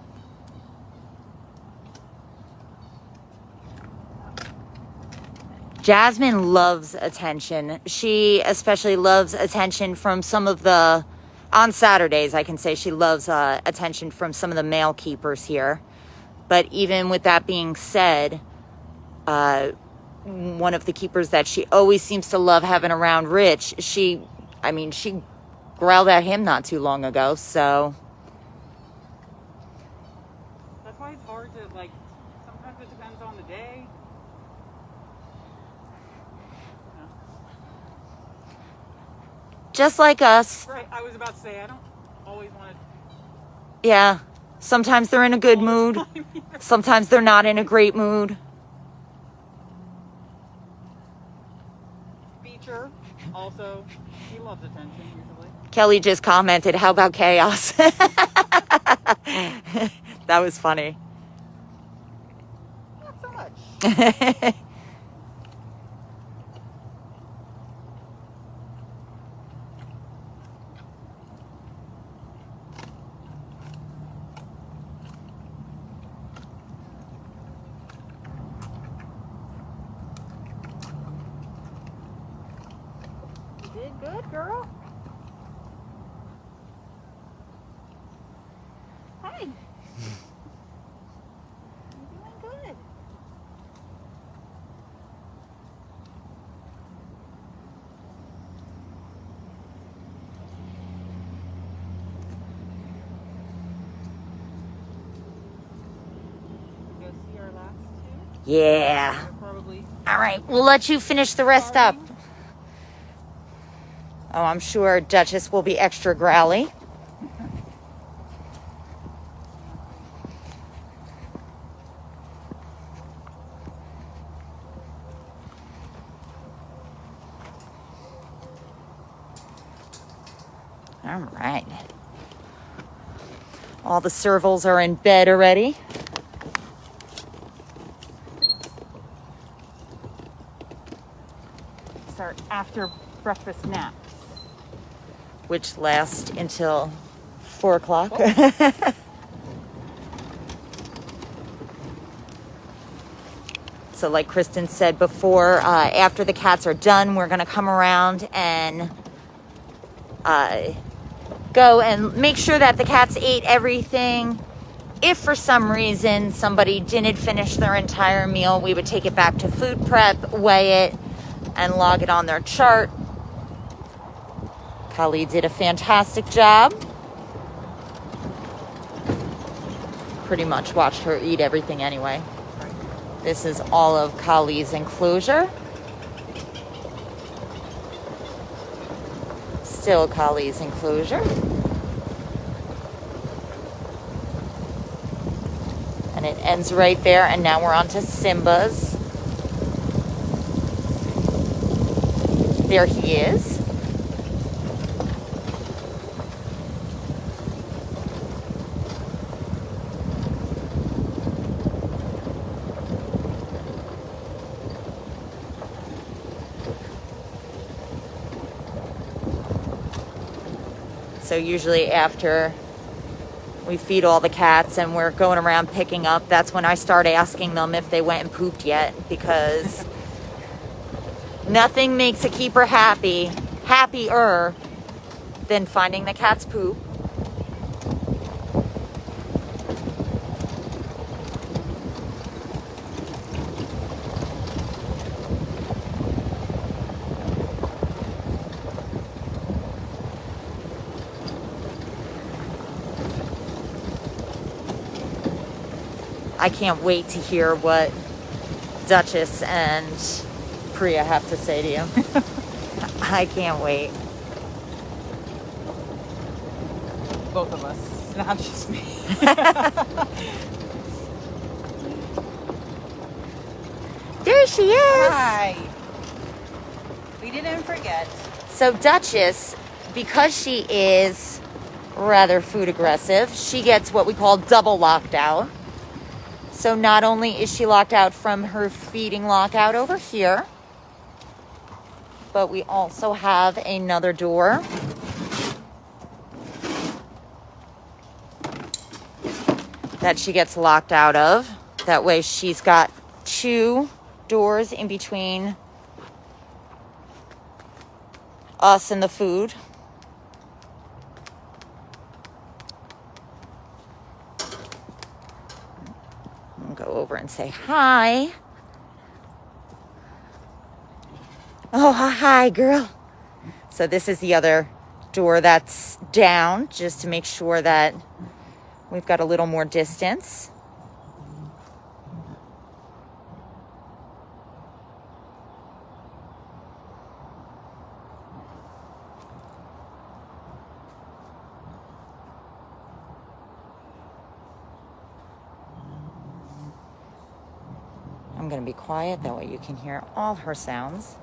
Jasmine loves attention. She especially loves attention from some of the... On Saturdays, I can say she loves attention from some of the male keepers here. But even with that being said, one of the keepers that she always seems to love having around, Rich, she growled at him not too long ago, so... That's why it's hard to, sometimes it depends on the day. just like us. Right, I was about to say, I don't always want to... Yeah, sometimes they're in a good mood. Sometimes they're not in a great mood. Beecher, also, he loves attention usually. Kelly just commented, how about chaos? That was funny. Not so much. You did good, girl. Hi. You're doing good. Go see our last two. Yeah. They're probably All right, we'll let you finish the rest up. Oh, I'm sure Duchess will be extra growly. All right. All the servals are in bed already. it's our after breakfast nap. Which last until 4 o'clock. So like Kristen said before, after the cats are done, we're going to come around and go and make sure that the cats ate everything. If for some reason somebody didn't finish their entire meal, we would take it back to food prep, weigh it, and log it on their chart. Kali did a fantastic job. Pretty much watched her eat everything anyway. This is all of Kali's enclosure. Still Kali's enclosure. And it ends right there, and now we're on to Simba's. There he is. So usually after we feed all the cats and we're going around picking up, that's when I start asking them if they went and pooped yet, because nothing makes a keeper happier than finding the cat's poop. I can't wait to hear what Duchess and Priya have to say to you. I can't wait. Both of us. It's not just me. There she is. Hi. We didn't forget. So Duchess, because she is rather food aggressive, she gets what we call double locked out. So not only is she locked out from her feeding lockout over here, but we also have another door that she gets locked out of. That way she's got 2 doors in between us and the food. I'll go over and say hi. Oh, hi, girl. So this is the other door that's down, just to make sure that we've got a little more distance. I'm going to be quiet, that way you can hear all her sounds.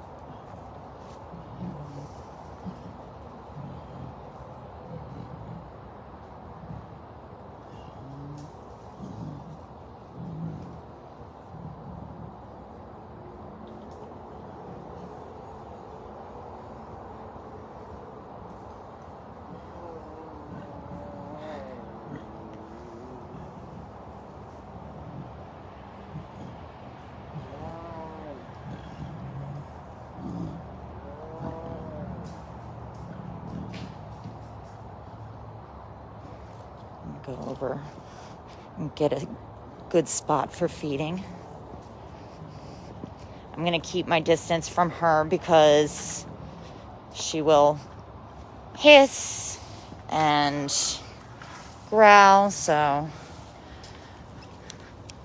Go over and get a good spot for feeding. I'm going to keep my distance from her because she will hiss and growl, so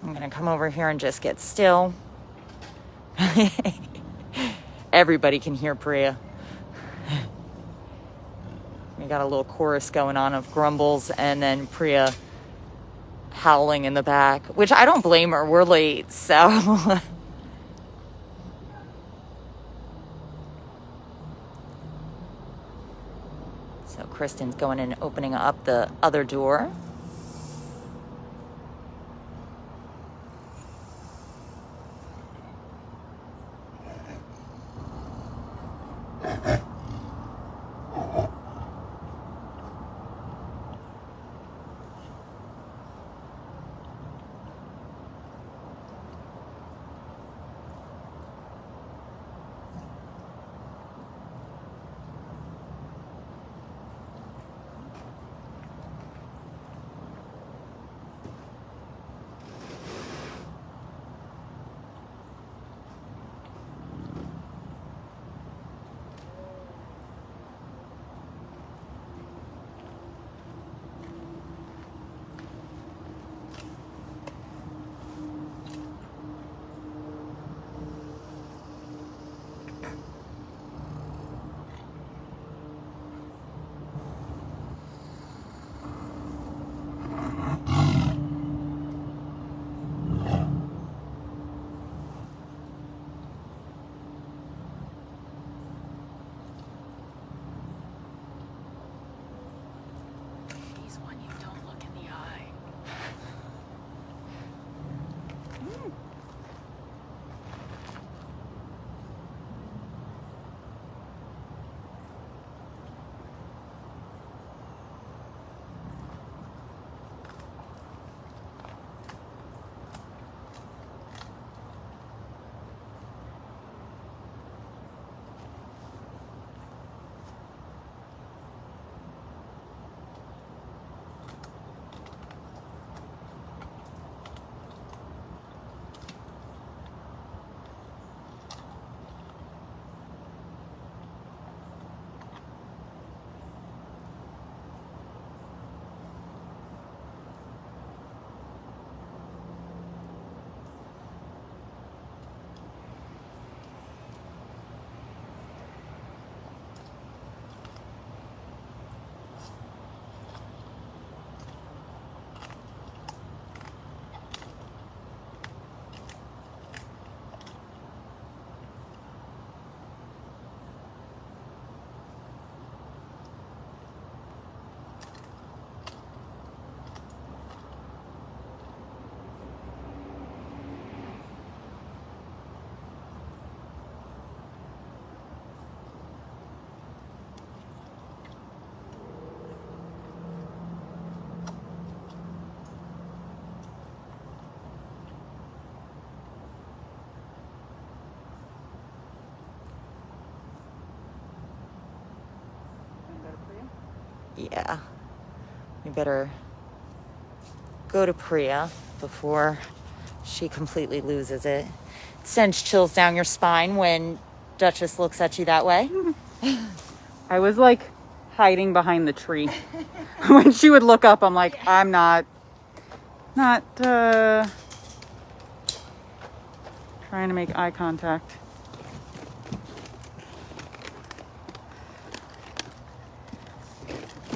I'm going to come over here and just get still. Everybody can hear Priya. We got a little chorus going on of grumbles and then Priya howling in the back, which I don't blame her. We're late, so. So Kristen's going in and opening up the other door. Yeah, we better go to Priya before she completely loses it. It sends chills down your spine when Duchess looks at you that way. I was like hiding behind the tree. When she would look up, I'm like, I'm not trying to make eye contact.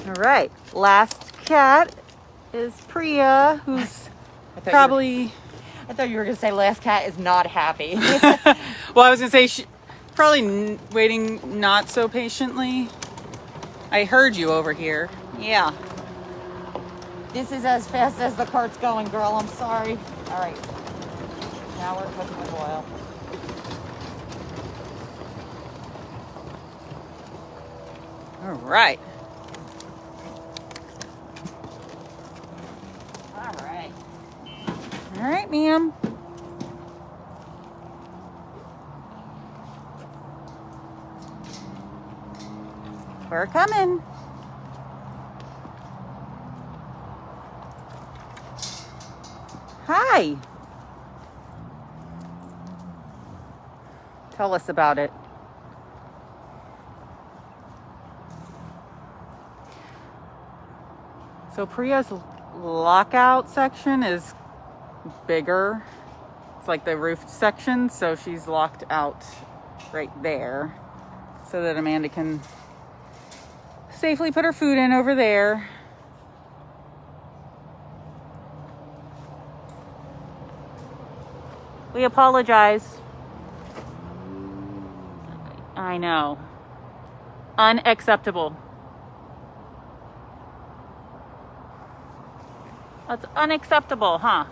All right, last cat is Priya, who's probably I thought you were going to say last cat is not happy. Well, I was going to say probably waiting not so patiently. I heard you over here. Yeah. This is as fast as the cart's going, girl. I'm sorry. All right. Now we're cooking with oil. All right. All right. All right, ma'am. We're coming. Hi. Tell us about it. So Priya's lockout section is bigger. It's like the roof section, so she's locked out right there so that Amanda can safely put her food in over there. We apologize. I know. Unacceptable. That's unacceptable, huh?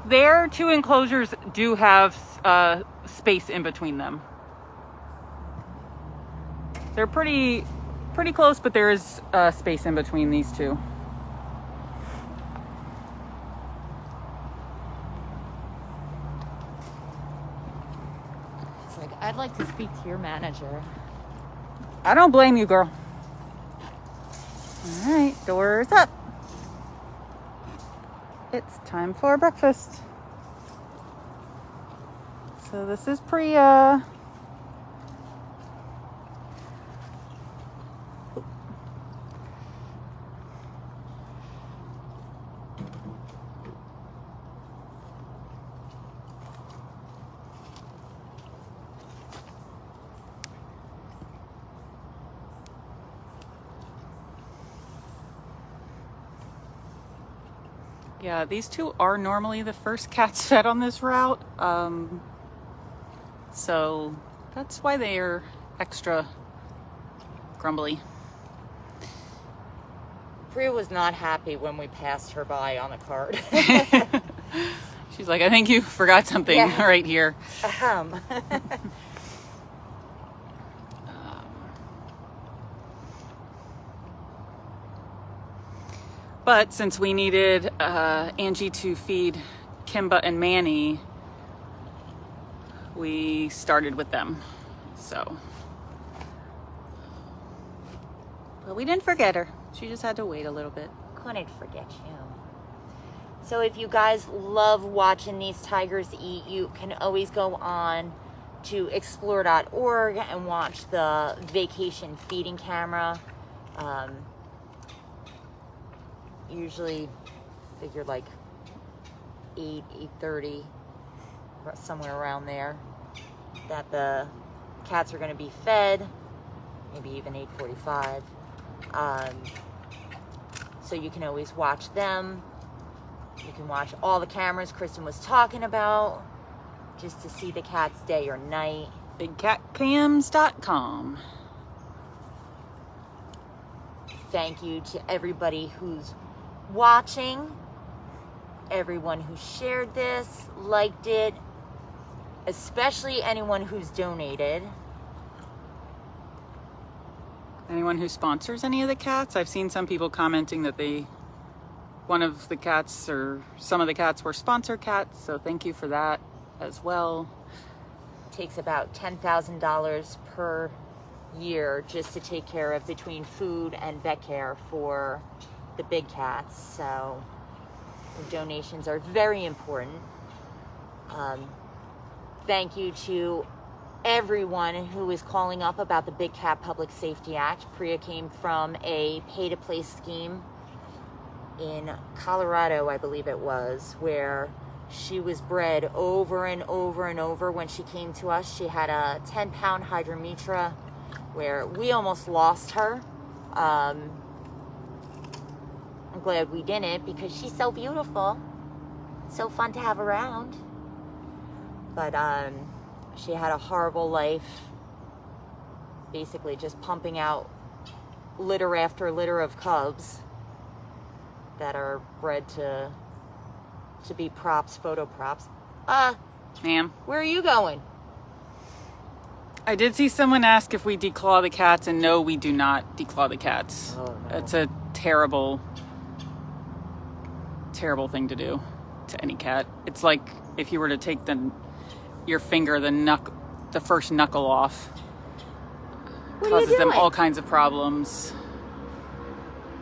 Their two enclosures do have space in between them. They're pretty close, but there is space in between these two. She's like, I'd like to speak to your manager. I don't blame you, girl. All right, doors up. It's time for breakfast. So this is Priya. Yeah, these two are normally the first cats fed on this route. So that's why they are extra grumbly. Priya was not happy when we passed her by on a cart. She's like, I think you forgot something right here. But since we needed Angie to feed Kimba and Manny, we started with them. So, but we didn't forget her. She just had to wait a little bit. Couldn't forget you. So if you guys love watching these tigers eat, you can always go on to explore.org and watch the vacation feeding camera. Usually figure like 8:30, somewhere around there, that the cats are going to be fed, maybe even 8:45. So you can always watch them. You can watch all the cameras Kristen was talking about just to see the cats day or night. BigCatCams.com. Thank you to everybody who's watching, everyone who shared this, liked it, especially anyone who's donated. Anyone who sponsors any of the cats. I've seen some people commenting that one of the cats or some of the cats were sponsor cats, so thank you for that as well. It takes about $10,000 per year just to take care of between food and vet care for the big cats, so the donations are very important. Thank you to everyone who is calling up about the Big Cat Public Safety Act. Priya came from a pay-to-play scheme in Colorado, I believe it was, where she was bred over and over and over. When she came to us, she had a 10-pound hydrometra where we almost lost her. I'm glad we didn't because she's so beautiful. So fun to have around. But she had a horrible life. Basically just pumping out litter after litter of cubs that are bred to be props, photo props. Ma'am. Where are you going? I did see someone ask if we declaw the cats, and no, we do not declaw the cats. Oh, no. It's a terrible, terrible thing to do to any cat. It's like if you were to take your finger, the first knuckle off. What are you Causes them doing? all kinds of problems.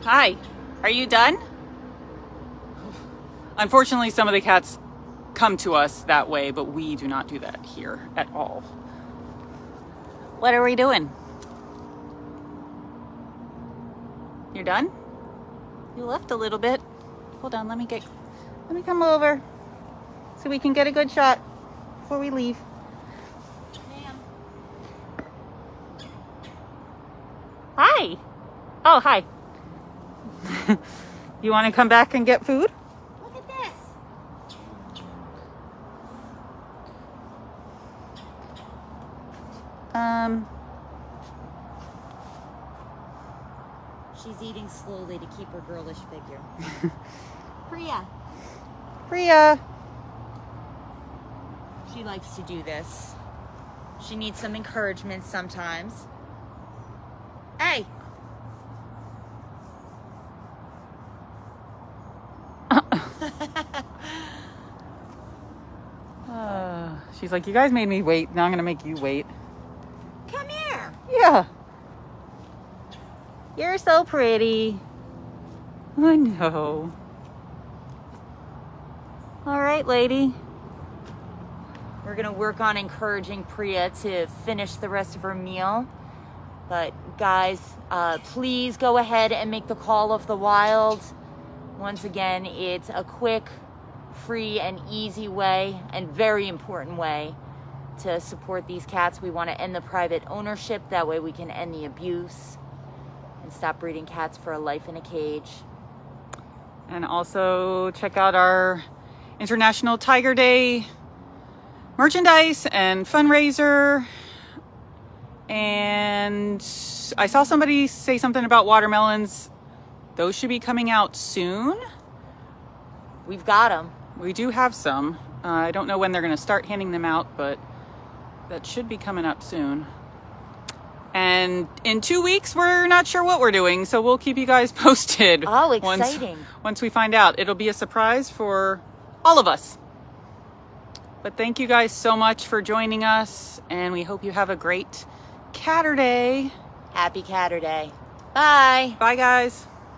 Hi, are you done? Unfortunately, some of the cats come to us that way, but we do not do that here at all. What are we doing? You're done? You left a little bit. Hold on, let me come over so we can get a good shot before we leave. Ma'am. Hi. Oh, hi. You want to come back and get food? Look at this. She's eating slowly to keep her girlish figure. Priya. She likes to do this. She needs some encouragement sometimes. Hey! She's like, you guys made me wait. Now I'm going to make you wait. Come here! Yeah. You're so pretty. I know. All right, lady. We're gonna work on encouraging Priya to finish the rest of her meal. But guys, please go ahead and make the call of the wild. Once again, it's a quick, free, and easy way, and very important way to support these cats. We want to end the private ownership. That way we can end the abuse and stop breeding cats for a life in a cage. And also check out our International Tiger Day merchandise and fundraiser. And I saw somebody say something about watermelons. Those should be coming out soon. We've got them. We do have some. I don't know when they're going to start handing them out, but that should be coming up soon. And in 2 weeks, we're not sure what we're doing, so we'll keep you guys posted. Oh, exciting. Once we find out. It'll be a surprise for all of us. But thank you guys so much for joining us, and we hope you have a great Caturday. Happy Caturday. Bye. Bye, guys.